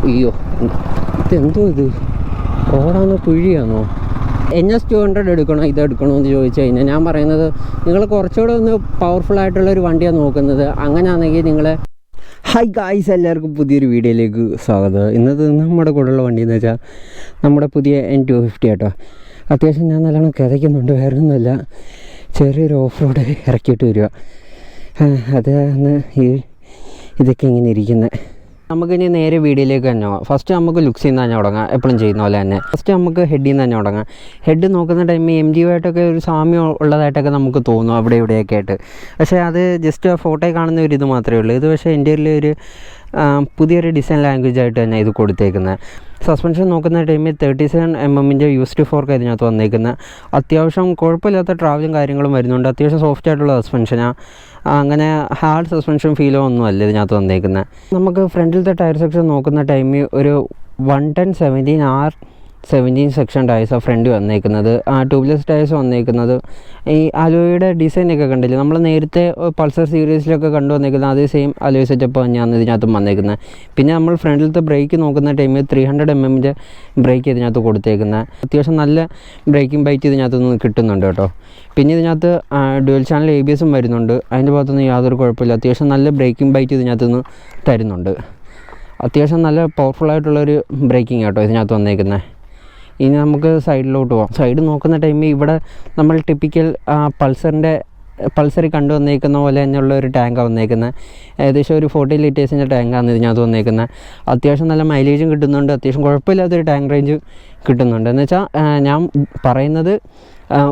അയ്യോ, ഇതെന്തോ ഇത്, റോഡാണോ കുഴിയാണോ? NS200 എടുക്കണോ ഇതെടുക്കണോ എന്ന് ചോദിച്ചു കഴിഞ്ഞാൽ ഞാൻ പറയുന്നത് നിങ്ങൾ കുറച്ചുകൂടെ ഒന്ന് പവർഫുൾ ആയിട്ടുള്ളൊരു വണ്ടിയാണ് നോക്കുന്നത്. അങ്ങനെയാണെങ്കിൽ നിങ്ങൾ ഹായ് ഗായ്സ്, എല്ലാവർക്കും പുതിയൊരു വീഡിയോയിലേക്ക് സ്വാഗതം. ഇന്നത്തെ നമ്മുടെ കൂടെയുള്ള വണ്ടി എന്ന് വെച്ചാൽ നമ്മുടെ പുതിയ N250 കേട്ടോ. അത്യാവശ്യം ഞാൻ നല്ലോണം കിതയ്ക്കുന്നുണ്ട്, വേറെ ഒന്നുമില്ല, ചെറിയൊരു ഓഫ് റോഡ് ഇറക്കിയിട്ട് വരിക. അതാണ് ഇതൊക്കെ ഇങ്ങനെ ഇരിക്കുന്നത്. നമുക്കിനി നേരെ വീഡിയോയിലേക്ക് തന്നെ പോകാം. ഫസ്റ്റ് നമുക്ക് ലുക്സിൽ നിന്ന് തന്നെ തുടങ്ങാം, എപ്പോഴും ചെയ്യുന്ന പോലെ തന്നെ. ഫസ്റ്റ് നമുക്ക് ഹെഡിൽ നിന്ന് തന്നെ തുടങ്ങാം. ഹെഡ് നോക്കുന്ന ടൈമിൽ MG ആയിട്ടൊക്കെ ഒരു സാമ്യം ഉള്ളതായിട്ടൊക്കെ നമുക്ക് തോന്നും അവിടെ ഇവിടെയൊക്കെ ആയിട്ട്. പക്ഷേ അത് ജസ്റ്റ് ഫോട്ടോയിൽ കാണുന്ന ഒരു ഇത് മാത്രമേ ഉള്ളൂ. ഇത് പക്ഷേ ഇന്ത്യയിലെ ഒരു പുതിയൊരു ഡിസൈൻ ലാംഗ്വേജ് ആയിട്ട് തന്നെ ഇത് കൊടുത്തേക്കുന്നത്. സസ്പെൻഷൻ നോക്കുന്ന ടൈമിൽ 37mm യൂസ്ഡ് ഫോർക്ക് ഇതിനകത്ത് വന്നേക്കുന്നത്. അത്യാവശ്യം കുഴപ്പമില്ലാത്ത ട്രാവലും കാര്യങ്ങളും വരുന്നുണ്ട്. അത്യാവശ്യം സോഫ്റ്റ് ആയിട്ടുള്ള സസ്പെൻഷനാണ്, അങ്ങനെ ഹാർഡ് സസ്പെൻഷൻ ഫീലോ ഒന്നും അല്ല ഇതിനകത്ത് വന്നേക്കുന്നത്. നമുക്ക് ഫ്രണ്ടിലത്തെ ടയർ സെക്ഷൻ നോക്കുന്ന ടൈമിൽ ഒരു 110/17 സെക്ഷൻ ടയേഴ്സാണ് ഫ്രണ്ട് വന്നേക്കുന്നത്. ട്യൂബ്ലെസ് ടയേഴ്സ് വന്നേക്കുന്നത്. ഈ അലോയുടെ ഡിസൈനൊക്കെ കണ്ടില്ലേ, നമ്മൾ നേരത്തെ പൾസർ സീരീസിലൊക്കെ കണ്ടുവന്നേക്കുന്നത് അതേ സെയിം അലോയ് സെറ്റപ്പ് തന്നെയാണ് ഇതിനകത്ത് വന്നേക്കുന്നത്. പിന്നെ നമ്മൾ ഫ്രണ്ടിലത്തെ ബ്രേക്ക് നോക്കുന്ന ടൈമിൽ 300mm ബ്രേക്ക് ഇതിനകത്ത് കൊടുത്തേക്കുന്നത്. അത്യാവശ്യം നല്ല ബ്രേക്കിംഗ് ബൈറ്റ് ഇതിനകത്ത് നിന്ന് കിട്ടുന്നുണ്ട് കേട്ടോ. പിന്നെ ഇതിനകത്ത് ഡുവൽ ചാനൽ ABSും വരുന്നുണ്ട്. അതിൻ്റെ ഭാഗത്തൊന്നും യാതൊരു കുഴപ്പമില്ല. അത്യാവശ്യം നല്ല ബ്രേക്കിംഗ് ബൈറ്റ് ഇതിനകത്ത് നിന്ന് തരുന്നുണ്ട്. അത്യാവശ്യം നല്ല പവർഫുള്ളായിട്ടുള്ളൊരു ബ്രേക്കിംഗ് കേട്ടോ ഇതിനകത്ത് വന്നേക്കുന്നത്. ഇനി നമുക്ക് സൈഡിലോട്ട് പോകാം. സൈഡ് നോക്കുന്ന ടൈമിൽ ഇവിടെ നമ്മൾ ടിപ്പിക്കൽ പൾസറിൽ കണ്ടുവന്നേക്കുന്ന പോലെ തന്നെയുള്ള ഒരു ടാങ്കാണ് വന്നേക്കുന്നത്. ഏകദേശം ഒരു 40 ലിറ്റേഴ്സിൻ്റെ ടാങ്കാണ് ഇതിനകത്ത് വന്നേക്കുന്നത്. അത്യാവശ്യം നല്ല മൈലേജും കിട്ടുന്നുണ്ട്. അത്യാവശ്യം കുഴപ്പമില്ലാത്തൊരു ടാങ്ക് റേഞ്ച് കിട്ടുന്നുണ്ട്. എന്ന് വെച്ചാൽ ഞാൻ പറയുന്നത്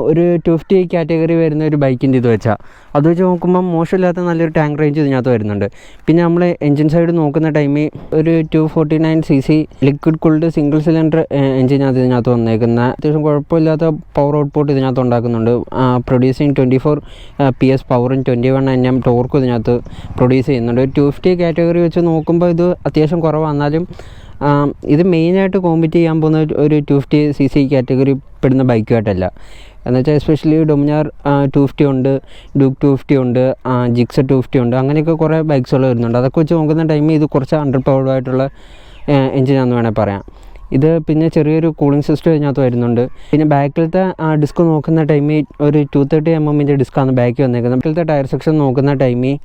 ഒരു 250 കാറ്റഗറി വരുന്ന ഒരു ബൈക്കിൻ്റെ ഇത് വെച്ചാൽ അത് വെച്ച് നോക്കുമ്പോൾ മോശമില്ലാത്ത നല്ലൊരു ടാങ്ക് റേഞ്ച് ഇതിനകത്ത് വരുന്നുണ്ട്. പിന്നെ നമ്മൾ എൻജിൻ സൈഡ് നോക്കുന്ന ടൈമിൽ ഒരു 249cc liquid cooled single cylinder എൻജിനകത്ത് ഇതിനകത്ത് വന്നേക്കുന്നത്. അത്യാവശ്യം കുഴപ്പമില്ലാത്ത പവർ ഔട്ട്പുട്ട് ഇതിനകത്ത് ഉണ്ടാക്കുന്നുണ്ട്. പ്രൊഡ്യൂസിങ് 24 PS പവറും 21 Nm ടോർക്കും ഇതിനകത്ത് പ്രൊഡ്യൂസ് ചെയ്യുന്നുണ്ട്. ഒരു 250 കാറ്റഗറി വെച്ച് നോക്കുമ്പോൾ ഇത് അത്യാവശ്യം കുറവാണെന്നാലും ഇത് മെയിനായിട്ട് കോമ്പീറ്റ് ചെയ്യാൻ പോകുന്ന ഒരു 250cc കാറ്റഗറി പെടുന്ന ബൈക്കുമായിട്ടല്ല. എന്നുവെച്ചാൽ എസ്പെഷ്യലി ഡൊമിനാർ 250 ഉണ്ട്, ഡ്യൂക്ക് 250 ഉണ്ട്, ജിക്സർ 250 ഉണ്ട്, അങ്ങനെയൊക്കെ കുറേ ബൈക്സുകൾ വരുന്നുണ്ട്. അതൊക്കെ വെച്ച് നോക്കുന്ന ടൈമിൽ ഇത് കുറച്ച് അണ്ടർ പവർഡ് ആയിട്ടുള്ള എൻജിനാണെന്ന് വേണമെങ്കിൽ പറയാം. ഇത് പിന്നെ ചെറിയൊരു കൂളിംഗ് സിസ്റ്റം ഇതിനകത്ത് വരുന്നുണ്ട്. പിന്നെ ബാക്കിലത്തെ ഡിസ്ക് നോക്കുന്ന ടൈമിൽ ഒരു 230mm ഡിസ്ക്കാണ് ബാക്കിൽ വന്നേക്കുന്നത്. ബാക്കിലത്തെ ടയർ സെക്ഷൻ നോക്കുന്ന ടൈമിൽ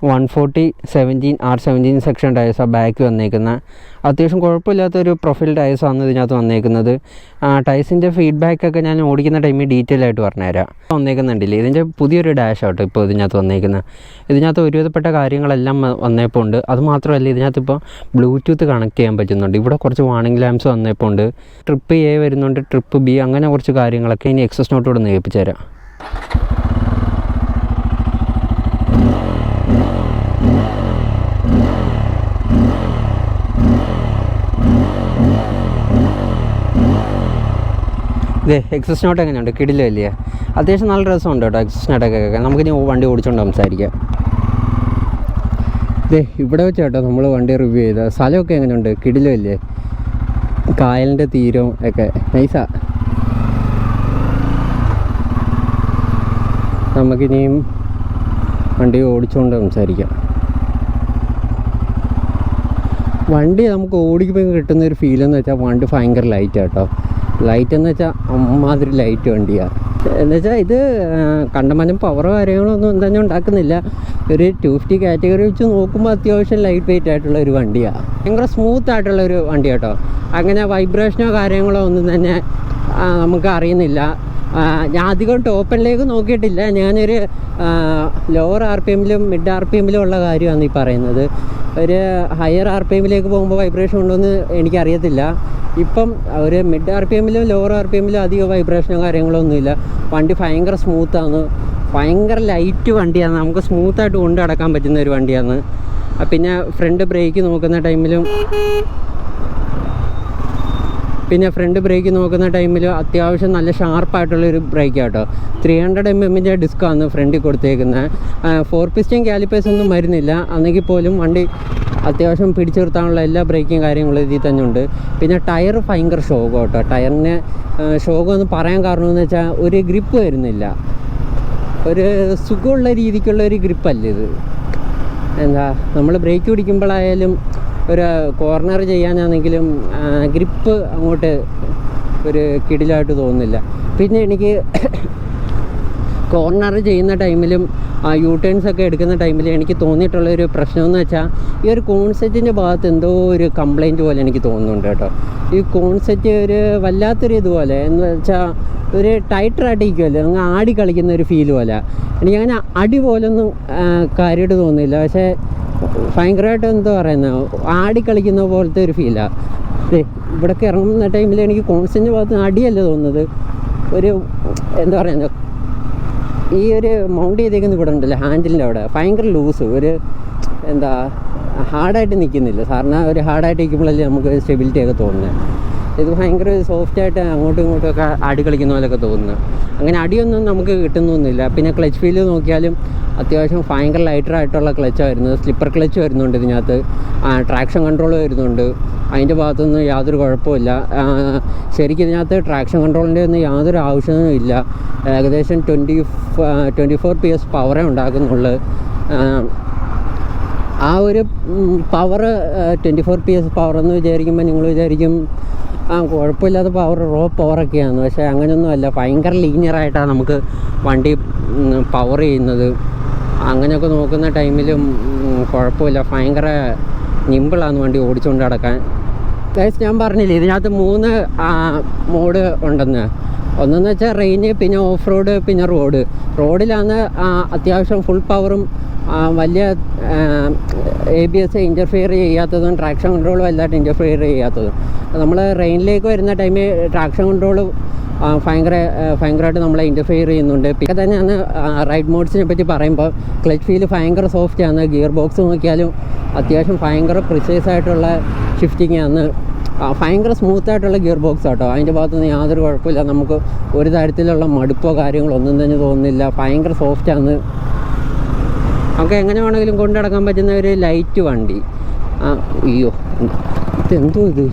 140/17 സെക്ഷൻ ടയേഴ്സാണ് ബാക്ക് വന്നേക്കുന്നത്. അത്യാവശ്യം കുഴപ്പമില്ലാത്തൊരു പ്രൊഫൈൽ ടയേഴ്സാണ് ഇതിനകത്ത് വന്നേക്കുന്നത്. ടയേഴ്സിൻ്റെ ഫീഡ്ബാക്കൊക്കെ ഞാൻ ഓടിക്കുന്ന ടൈമിൽ ഡീറ്റെയിൽ ആയിട്ട് പറഞ്ഞുതരാം. വന്നേക്കുന്നുണ്ടല്ലേ, ഇതിൻ്റെ പുതിയൊരു ഡാഷ് ആട്ടോ ഇപ്പോൾ ഇതിനകത്ത് വന്നേക്കുന്നത്. ഇതിനകത്ത് ഒരുവിധപ്പെട്ട കാര്യങ്ങളെല്ലാം വന്നപ്പോൾ ഉണ്ട്. അതുമാത്രമല്ല, ഇതിനകത്ത് ഇപ്പോൾ ബ്ലൂടൂത്ത് കണക്ട് ചെയ്യാൻ പറ്റുന്നുണ്ട്. ഇവിടെ കുറച്ച് വാർണിംഗ് ലാംപ്സ് വന്നപ്പോൾ ഉണ്ട്. ട്രിപ്പ് A വരുന്നുണ്ട്, ട്രിപ്പ് B, അങ്ങനെ കുറച്ച് കാര്യങ്ങളൊക്കെ ഇനി എക്സസ് നോട്ടോട് ഒന്ന് കേൾപ്പിച്ചു തരാം. ഇതേ എക്സസ് നോട്ട് എങ്ങനെയുണ്ട്, കിടിലല്ലേ? അത്യാവശ്യം നല്ല രസമുണ്ട് കേട്ടോ എക്സസ് നോട്ടൊക്കെ കേൾക്കാൻ. നമുക്കിനി വണ്ടി ഓടിച്ചുകൊണ്ട് സംസാരിക്കാം. ഇതേ ഇവിടെ വെച്ച് കേട്ടോ നമ്മൾ വണ്ടി റിവ്യൂ ചെയ്ത സ്ഥലമൊക്കെ എങ്ങനെയുണ്ട്, കിടിലല്ലേ? കായലിൻ്റെ തീരവും ഒക്കെ നൈസാ. നമുക്കിനിയും വണ്ടി ഓടിച്ചുകൊണ്ട് സംസാരിക്കാം. വണ്ടി നമുക്ക് ഓടിക്കുമ്പോൾ കിട്ടുന്നൊരു ഫീലെന്ന് വെച്ചാൽ വണ്ടി ഭയങ്കര ലൈറ്റ് കേട്ടോ. ലൈറ്റ് എന്ന് വെച്ചാൽ അമ്മാതിരി ലൈറ്റ് വണ്ടിയാണ്. എന്നുവെച്ചാൽ ഇത് കണ്ടമാനം പവറോ കാര്യങ്ങളൊന്നും തന്നെ ഉണ്ടാക്കുന്നില്ല. ഒരു 250 കാറ്റഗറി വെച്ച് നോക്കുമ്പോൾ അത്യാവശ്യം ലൈറ്റ് വെയിറ്റ് ആയിട്ടുള്ള ഒരു വണ്ടിയാണ്. ഭയങ്കര സ്മൂത്ത് ആയിട്ടുള്ളൊരു വണ്ടി കേട്ടോ. അങ്ങനെ വൈബ്രേഷനോ കാര്യങ്ങളോ ഒന്നും തന്നെ നമുക്ക് അറിയുന്നില്ല. ഞാൻ അധികം ടോപ്പനിലേക്ക് നോക്കിയിട്ടില്ല. ഞാനൊരു ലോവർ RPMലും മിഡ് RPMലും ഉള്ള കാര്യമാണ് ഈ പറയുന്നത്. ഒരു ഹയർ RPMലേക്ക് പോകുമ്പോൾ വൈബ്രേഷൻ ഉണ്ടോയെന്ന് എനിക്കറിയത്തില്ല. ഇപ്പം ഒരു മിഡ് RPMലും ലോവർ RPMലും അധികം വൈബ്രേഷനോ കാര്യങ്ങളോ ഒന്നുമില്ല. വണ്ടി ഭയങ്കര സ്മൂത്താണ്, ഭയങ്കര ലൈറ്റ് വണ്ടിയാണ്. നമുക്ക് സ്മൂത്തായിട്ട് കൊണ്ട് നടക്കാൻ പറ്റുന്ന ഒരു വണ്ടിയാണ്. പിന്നെ ഫ്രണ്ട് ബ്രേക്ക് നോക്കുന്ന ടൈമിൽ അത്യാവശ്യം നല്ല ഷാർപ്പായിട്ടുള്ളൊരു ബ്രേക്ക് കേട്ടോ. 300mm ഡിസ്ക്കാണ് ഫ്രണ്ടിൽ കൊടുത്തേക്കുന്നത്. 4 പിസ്റ്റൺ കാലിപ്പേഴ്സ് ഒന്നും വരുന്നില്ല. അന്നെങ്കിൽ പോലും വണ്ടി അത്യാവശ്യം പിടിച്ചു നിർത്താനുള്ള എല്ലാ ബ്രേക്കും കാര്യങ്ങളും ഇതിൽ തന്നെ ഉണ്ട്. പിന്നെ ടയർ ഭയങ്കര ഷോകം കേട്ടോ. ടയറിന് ഷോകം എന്ന് പറയാൻ കാരണം എന്ന് വെച്ചാൽ ഒരു ഗ്രിപ്പ് വരുന്നില്ല. ഒരു സുഖമുള്ള രീതിക്കുള്ള ഒരു ഗ്രിപ്പല്ല ഇത്. എന്താ നമ്മൾ ബ്രേക്ക് പിടിക്കുമ്പോഴായാലും ഒരു കോർണർ ചെയ്യാനാണെങ്കിലും ഗ്രിപ്പ് അങ്ങോട്ട് ഒരു കിടിലായിട്ട് തോന്നുന്നില്ല. പിന്നെ എനിക്ക് കോർണർ ചെയ്യുന്ന ടൈമിലും യൂ ടേൺസ് ഒക്കെ എടുക്കുന്ന ടൈമിൽ എനിക്ക് തോന്നിയിട്ടുള്ളൊരു പ്രശ്നമെന്ന് വെച്ചാൽ ഈ ഒരു കോൺസെറ്റിൻ്റെ ഭാഗത്ത് എന്തോ ഒരു കംപ്ലൈൻറ്റ് പോലെ എനിക്ക് തോന്നുന്നുണ്ട് കേട്ടോ. ഈ കോൺസെറ്റ് ഒരു വല്ലാത്തൊരു ഇതുപോലെ എന്ന് വെച്ചാൽ ഒരു ടൈറ്ററായിട്ടിരിക്കുമല്ലോ, അങ്ങ് ആടി കളിക്കുന്ന ഒരു ഫീൽ പോലെ. എനിക്കങ്ങനെ അടി പോലൊന്നും കാര്യമായിട്ട് തോന്നുന്നില്ല, പക്ഷേ ഭയങ്കരമായിട്ട് എന്താ പറയുന്നത്, ആടി കളിക്കുന്ന പോലത്തെ ഒരു ഫീലാണ്. ഇവിടെയൊക്കെ ഇറങ്ങുന്ന ടൈമിൽ എനിക്ക് കോൺസെറ്റിൻ്റെ ഭാഗത്ത് അടിയല്ല തോന്നുന്നത്, ഒരു എന്താ പറയുന്നത്, ഈ ഒരു മൗണ്ട് ചെയ്തേക്കുന്ന ഇവിടെ ഉണ്ടല്ലോ ഹാൻഡിലിൻ്റെ അവിടെ ഭയങ്കര ലൂസ്, ഒരു എന്താ ഹാർഡായിട്ട് നിൽക്കുന്നില്ല. സാറിന് ഒരു ഹാർഡായിട്ട് നിൽക്കുമ്പോഴല്ലേ നമുക്ക് സ്റ്റെബിലിറ്റി ഒക്കെ തോന്നുന്നത്. ഇത് ഭയങ്കര സോഫ്റ്റായിട്ട് അങ്ങോട്ടും ഇങ്ങോട്ടും ഒക്കെ അടി കളിക്കുന്ന പോലെയൊക്കെ തോന്നുന്നു. അങ്ങനെ അടിയൊന്നും നമുക്ക് കിട്ടുന്നൊന്നുമില്ല. പിന്നെ ക്ലച്ച് ഫീൽ നോക്കിയാലും അത്യാവശ്യം ഭയങ്കര ലൈറ്ററായിട്ടുള്ള ക്ലച്ചാണ് വരുന്നത്. സ്ലിപ്പർ ക്ലച്ച് വരുന്നുണ്ട് ഇതിനകത്ത്, ട്രാക്ഷൻ കൺട്രോൾ വരുന്നുണ്ട്. അതിൻ്റെ ഭാഗത്തൊന്നും യാതൊരു കുഴപ്പമില്ല. ശരിക്കും ഇതിനകത്ത് ട്രാക്ഷൻ കൺട്രോളിൻ്റെ ഒന്നും യാതൊരു ആവശ്യമൊന്നും ഇല്ല. ഏകദേശം 24 PS പവറേ ഉണ്ടാക്കുന്നുള്ളൂ. ആ ഒരു പവർ 24 PS പവറെന്ന് വിചാരിക്കുമ്പോൾ നിങ്ങൾ വിചാരിക്കും കുഴപ്പമില്ലാത്ത പവർ, റോ പവറൊക്കെയാണ്. പക്ഷേ അങ്ങനെയൊന്നുമല്ല, ഭയങ്കര ലീനിയറായിട്ടാണ് നമുക്ക് വണ്ടി പവർ ചെയ്യുന്നത്. അങ്ങനെയൊക്കെ നോക്കുന്ന ടൈമിലും കുഴപ്പമില്ല, ഭയങ്കര നിമ്പിളാണ് വണ്ടി ഓടിച്ചുകൊണ്ട് നടക്കാൻ. ഗൈസ്, ഞാൻ പറഞ്ഞില്ലേ ഇതിനകത്ത് 3 മോഡ് ഉണ്ടെന്ന്. ഒന്നെന്ന് വെച്ചാൽ റെയിന്, പിന്നെ ഓഫ് റോഡ്, പിന്നെ റോഡ്. റോഡിലാണ് അത്യാവശ്യം ഫുൾ പവറും വലിയ ABS ഇൻ്റർഫിയർ ചെയ്യാത്തതും ട്രാക്ഷൻ കൺട്രോളും എല്ലായിട്ടും ഇൻ്റർഫിയർ ചെയ്യാത്തതും. നമ്മൾ റെയിനിലേക്ക് വരുന്ന ടൈമിൽ ട്രാക്ഷൻ കൺട്രോൾ ഭയങ്കരമായിട്ട് നമ്മളെ ഇൻ്റർഫിയർ ചെയ്യുന്നുണ്ട്. പിന്നെ തന്നെയാണ് റൈഡ് മോഡ്സിനെ പറ്റി പറയുമ്പോൾ ക്ലച്ച് ഫീൽ ഭയങ്കര സോഫ്റ്റാണ്. ഗിയർ ബോക്സ് നോക്കിയാലും അത്യാവശ്യം ഭയങ്കര പ്രിസൈസ് ആയിട്ടുള്ള ഷിഫ്റ്റിംഗ് ആണ്. ഭയങ്കര സ്മൂത്തായിട്ടുള്ള ഗിയർ ബോക്സ് കേട്ടോ. അതിൻ്റെ ഭാഗത്തുനിന്ന് യാതൊരു കുഴപ്പമില്ല. നമുക്ക് ഒരു തരത്തിലുള്ള മടുപ്പോ കാര്യങ്ങളോ ഒന്നും തന്നെ തോന്നുന്നില്ല. ഭയങ്കര സോഫ്റ്റാണ്. നമുക്ക് എങ്ങനെ വേണമെങ്കിലും കൊണ്ടു നടക്കാൻ പറ്റുന്ന ഒരു ലൈറ്റ് വണ്ടി. അയ്യോ, ഇതെന്തോ ഇത്,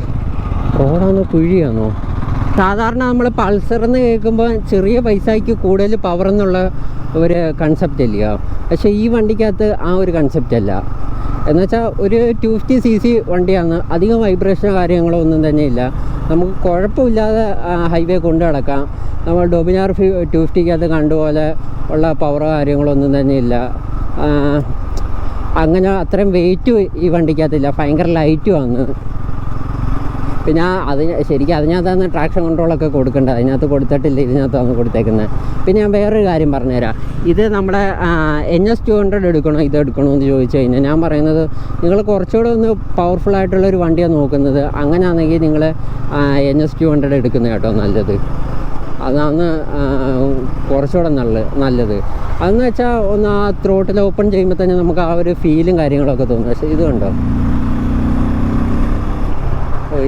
റോഡാണോ കുഴിയാണോ? സാധാരണ നമ്മൾ പൾസർ എന്ന് കേൾക്കുമ്പോൾ ചെറിയ പൈസയ്ക്ക് കൂടുതൽ പവർ എന്നുള്ള ഒരു കൺസെപ്റ്റ് ഇല്ല. പക്ഷേ ഈ വണ്ടിക്കകത്ത് ആ ഒരു കൺസെപ്റ്റ് അല്ല. എന്നുവെച്ചാൽ ഒരു 250cc വണ്ടിയാണ്. അധികം വൈബ്രേഷനോ കാര്യങ്ങളോ ഒന്നും തന്നെ ഇല്ല. നമുക്ക് കുഴപ്പമില്ലാതെ ഹൈവേ കൊണ്ടു നടക്കാം. നമ്മൾ ഡോമിനാർ 250ക്കകത്ത് കണ്ടുപോലെ ഉള്ള പവറോ കാര്യങ്ങളോ ഒന്നും തന്നെ ഇല്ല. അങ്ങനെ അത്രയും വെയിറ്റും ഈ വണ്ടിക്കകത്തില്ല. ഭയങ്കര ലൈറ്റുമാണ്. പിന്നെ ശരിക്കും അതിനകത്താണ് ട്രാക്ഷൻ കൺട്രോളൊക്കെ കൊടുക്കേണ്ടത്. അതിനകത്ത് കൊടുത്തിട്ടില്ല, ഇതിനകത്താണ് കൊടുത്തേക്കുന്നത്. പിന്നെ ഞാൻ വേറൊരു കാര്യം പറഞ്ഞുതരാം. ഇത് നമ്മുടെ NS 200 എടുക്കണോ ഇതെടുക്കണോ എന്ന് ചോദിച്ചു കഴിഞ്ഞാൽ ഞാൻ പറയുന്നത്, നിങ്ങൾ കുറച്ചുകൂടെ ഒന്ന് പവർഫുള്ളായിട്ടുള്ളൊരു വണ്ടിയാണ് നോക്കുന്നത്, അങ്ങനെയാണെങ്കിൽ നിങ്ങൾ NS 200 എടുക്കുന്നത് കേട്ടോ നല്ലത്. അതാണ് കുറച്ചുകൂടെ നല്ലത്. അതെന്ന് വെച്ചാൽ ഒന്ന് ആ ത്രോട്ടിൽ ഓപ്പൺ ചെയ്യുമ്പോൾ തന്നെ നമുക്ക് ആ ഒരു ഫീലും കാര്യങ്ങളൊക്കെ തോന്നും. പക്ഷേ ഇത് കണ്ടോ,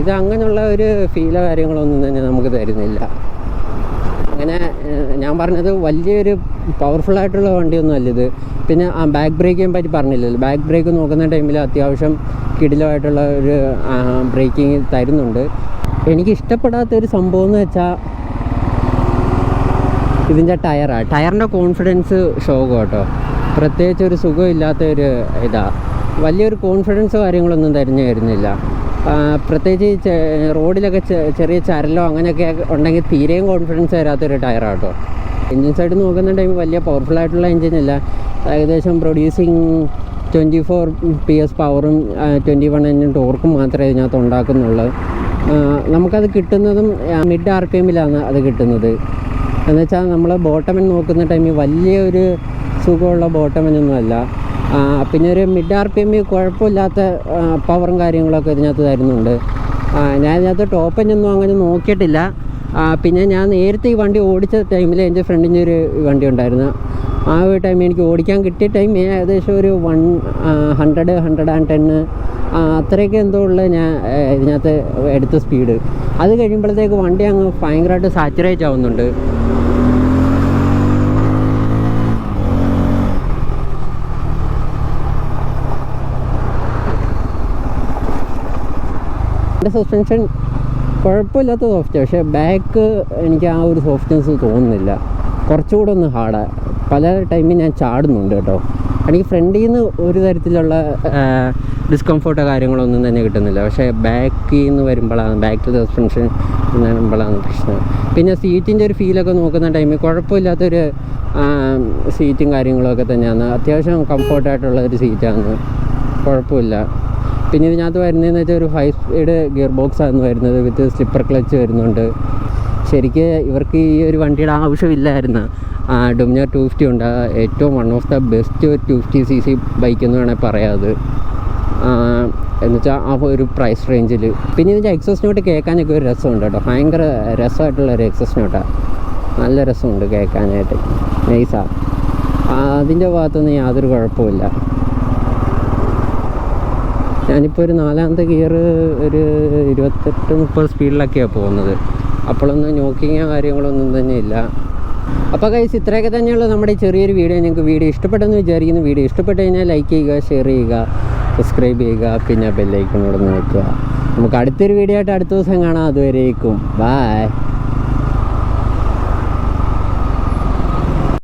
ഇത് അങ്ങനെയുള്ള ഒരു ഫീലോ കാര്യങ്ങളൊന്നും തന്നെ നമുക്ക് തരുന്നില്ല. അങ്ങനെ ഞാൻ പറഞ്ഞത് വലിയൊരു പവർഫുള്ളായിട്ടുള്ള വണ്ടിയൊന്നും അല്ല ഇത്. പിന്നെ ബാക്ക് ബ്രേക്കിനെ പറ്റി പറഞ്ഞില്ലല്ലോ. ബാക്ക് ബ്രേക്ക് നോക്കുന്ന ടൈമിൽ അത്യാവശ്യം കിടിലമായിട്ടുള്ള ഒരു ബ്രേക്കിങ് തരുന്നുണ്ട്. എനിക്കിഷ്ടപ്പെടാത്തൊരു സംഭവം എന്ന് വെച്ചാൽ ഇതിൻ്റെ ടയറിൻ്റെ കോൺഫിഡൻസ് ഷോക്ക് കേട്ടോ. പ്രത്യേകിച്ച് ഒരു സുഖമില്ലാത്തൊരു ഇതാണ്. വലിയൊരു കോൺഫിഡൻസോ കാര്യങ്ങളൊന്നും വരുന്നില്ല. പ്രത്യേകിച്ച് റോഡിലൊക്കെ ചെറിയ ചരലോ അങ്ങനെയൊക്കെ ഉണ്ടെങ്കിൽ തീരെയും കോൺഫിഡൻസ് തരാത്തൊരു ടയറാണ് കേട്ടോ. എൻജിൻ സൈഡ് നോക്കുന്ന ടൈം വലിയ പവർഫുള്ളായിട്ടുള്ള എൻജിനല്ല. ഏകദേശം പ്രൊഡ്യൂസിങ് 24 PS പവറും 21 NM ടോർക്കും മാത്രമേ ഇതിനകത്ത് ഉണ്ടാക്കുന്നുള്ളൂ. നമുക്കത് കിട്ടുന്നതും മിഡ് RPMലാണ് അത് കിട്ടുന്നത്. എന്നുവെച്ചാൽ നമ്മൾ ബോട്ടമൻ നോക്കുന്ന ടൈമിൽ വലിയൊരു സുഖമുള്ള ബോട്ടമനൊന്നുമല്ല. പിന്നെ ഒരു മിഡ് RPM കുഴപ്പമില്ലാത്ത പവറും കാര്യങ്ങളൊക്കെ ഇതിനകത്ത് തരുന്നുണ്ട്. ഞാൻ ഇതിനകത്ത് ടോപ്പ് എൻഡൊന്നും അങ്ങനെ നോക്കിയിട്ടില്ല. പിന്നെ ഞാൻ നേരത്തെ ഈ വണ്ടി ഓടിച്ച ടൈമിൽ എൻ്റെ ഫ്രണ്ടിൻ്റെ ഒരു വണ്ടി ഉണ്ടായിരുന്നു. ആ ഒരു ടൈം എനിക്ക് ഓടിക്കാൻ കിട്ടിയ ടൈം ഏകദേശം ഒരു 110 അത്രയൊക്കെ എന്തോ ഉള്ള ഞാൻ ഇതിനകത്ത് എടുത്ത സ്പീഡ്. അത് കഴിയുമ്പോഴത്തേക്ക് വണ്ടി അങ്ങ് ഭയങ്കരമായിട്ട് സാച്ചുറേറ്റ് ആവുന്നുണ്ട്. സസ്പെൻഷൻ കുഴപ്പമില്ലാത്ത സോഫ്റ്റ്, പക്ഷേ ബാക്ക് എനിക്ക് ആ ഒരു സോഫ്റ്റ്നെസ് തോന്നുന്നില്ല. കുറച്ചുകൂടെ ഒന്ന് ഹാർഡാണ്. പല ടൈമിൽ ഞാൻ ചാടുന്നുണ്ട് കേട്ടോ. എനിക്ക് ഫ്രണ്ടിൽ നിന്ന് ഒരു തരത്തിലുള്ള ഡിസ്കംഫോർട്ടോ കാര്യങ്ങളൊന്നും തന്നെ കിട്ടുന്നില്ല. പക്ഷേ ബാക്കിൽ നിന്ന് വരുമ്പോഴാണ്, ബാക്കിൽ സസ്പെൻഷൻ വരുമ്പോഴാണ് പ്രശ്നം. പിന്നെ സീറ്റിൻ്റെ ഒരു ഫീലൊക്കെ നോക്കുന്ന ടൈമിൽ കുഴപ്പമില്ലാത്തൊരു സീറ്റും കാര്യങ്ങളൊക്കെ തന്നെയാണ്. അത്യാവശ്യം കംഫോർട്ടായിട്ടുള്ള ഒരു സീറ്റാണ്, കുഴപ്പമില്ല. പിന്നെ ഇതിനകത്ത് വരുന്നതെന്ന് വെച്ചാൽ ഒരു 5 സ്പീഡ് ഗിയർ ബോക്സാണ് വരുന്നത്, വിത്ത് സ്ലിപ്പർ ക്ലച്ച് വരുന്നുണ്ട്. ശരിക്ക് ഇവർക്ക് ഈ ഒരു വണ്ടിയുടെ ആവശ്യമില്ലായിരുന്നു. ഡൊമിനാർ 250 ഉണ്ട്, ഏറ്റവും one of the best 250cc bike എന്ന് വേണമെങ്കിൽ പറയാം അത്. എന്നുവെച്ചാൽ ആ ഒരു പ്രൈസ് റേഞ്ചിൽ. പിന്നെ ഇതിൻ്റെ എക്സോസ് നോട്ട് കേൾക്കാനൊക്കെ ഒരു രസമുണ്ട് കേട്ടോ, ഭയങ്കര രസമായിട്ടുള്ളൊരു എക്സോസ് നോട്ടാണ്, നല്ല രസമുണ്ട് കേൾക്കാനായിട്ട്, നൈസാണ്. അതിൻ്റെ ഭാഗത്തൊന്നും യാതൊരു കുഴപ്പമില്ല. ഞാനിപ്പോൾ ഒരു 4ാമത്തെ ഗിയർ ഒരു 28-30 സ്പീഡിലൊക്കെയാണ് പോകുന്നത്. അപ്പോഴൊന്നും നോക്കിങ്ങോ കാര്യങ്ങളൊന്നും തന്നെ ഇല്ല. അപ്പോൾ ഗൈസ്, ഇത്രയൊക്കെ തന്നെയുള്ളൂ നമ്മുടെ ഈ ചെറിയൊരു വീഡിയോ. നിങ്ങൾക്ക് വീഡിയോ ഇഷ്ടപ്പെട്ടെന്ന് വിചാരിക്കുന്നു. വീഡിയോ ഇഷ്ടപ്പെട്ട് കഴിഞ്ഞാൽ ലൈക്ക് ചെയ്യുക, ഷെയർ ചെയ്യുക, സബ്സ്ക്രൈബ് ചെയ്യുക, പിന്നെ ബെല്ലൈക്കൺ കൂടെ ഒന്ന് വയ്ക്കുക. നമുക്ക് അടുത്തൊരു വീഡിയോ ആയിട്ട് അടുത്ത ദിവസം കാണാം. അതുവരേക്കും ബൈ.